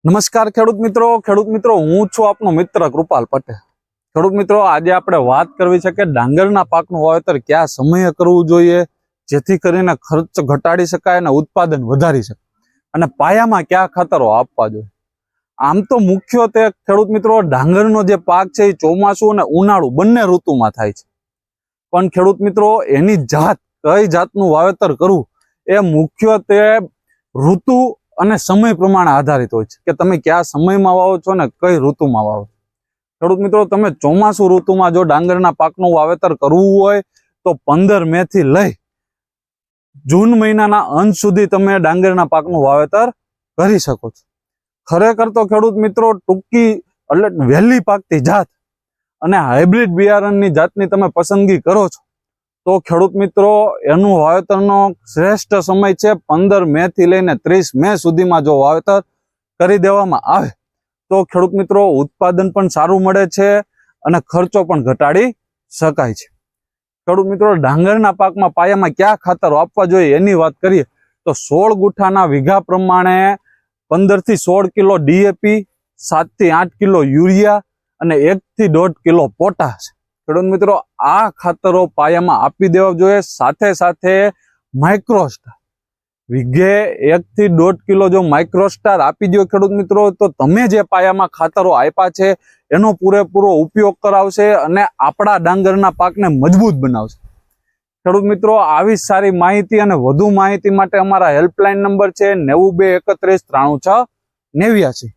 નમસ્કાર ખેડૂત મિત્રો હું છું આપનો મિત્ર કૃપાલ પટેલ। ખેડૂત મિત્રો આજે આપણે વાત કરવી છે કે ડાંગરના પાકનું વાવેતર કયા સમયે કરવું જોઈએ જેથી કરીને ખર્ચ ઘટાડી શકાય અને ઉત્પાદન વધારી શકાય અને પાયામાં કયા ખાતરો આપવા જોઈએ। આમ તો મુખ્યત્વે ખેડૂત મિત્રો ડાંગરનો જે પાક છે એ ચોમાસું અને ઉનાળુ બંને ઋતુમાં થાય છે, પણ ખેડૂત મિત્રો એની જાત કઈ જાતનું વાવેતર કરવું એ મુખ્યત્વે ઋતુ અને સમય પ્રમાણે આધારિત હોય છે કે તમે કયા સમયમાં વાવો છો ને કઈ ઋતુમાં વાવો છો। ખેડૂત મિત્રો તમે ચોમાસુ ઋતુમાં જો ડાંગરના પાકનું વાવેતર કરવું હોય તો 15 મે થી લઈ જૂન મહિનાના અંત સુધી તમે ડાંગરના પાકનું વાવેતર કરી શકો છો। ખરેખર તો ખેડૂત મિત્રો ટૂંકી એટલે વહેલી પાકતી જાત અને હાઇબ્રિડ બિયારણની જાતની તમે પસંદગી કરો છો તો ખેડૂત મિત્રો એનું વાવેતરનો શ્રેષ્ઠ સમય છે 15 મે થી લઈને 30 મે સુધીમાં જો વાવેતર કરી દેવામાં આવે તો ખેડૂત મિત્રો ઉત્પાદન પણ સારું મળે છે અને ખર્ચો પણ ઘટાડી શકાય છે। ખેડૂત મિત્રો ડાંગરના પાકમાં પાયામાં કયા ખાતરો આપવા જોઈએ એની વાત કરીએ તો 16 ગુઠાના વીઘા પ્રમાણે 15 થી 16 કિલો ડીએપી, 7 થી 8 કિલો યુરિયા અને 1 થી 1.5 કિલો પોટાશ ખેડૂત મિત્રો આ ખાતરો પાયામાં આપી દેવા જોઈએ। સાથે સાથે માઇક્રોસ્ટાર વીઘે 1 થી 1.5 કિલો જો માઇક્રોસ્ટાર આપી દો ખેડૂત મિત્રો તો તમે જે પાયામાં ખાતરો આપ્યા છે એનો પૂરેપૂરો ઉપયોગ કરાવશે અને આપણા ડાંગરના પાકને મજબૂત બનાવશે। ખેડૂત મિત્રો આવી સારી માહિતી અને વધુ માહિતી માટે અમારા હેલ્પલાઇન નંબર છે 9231 396 89।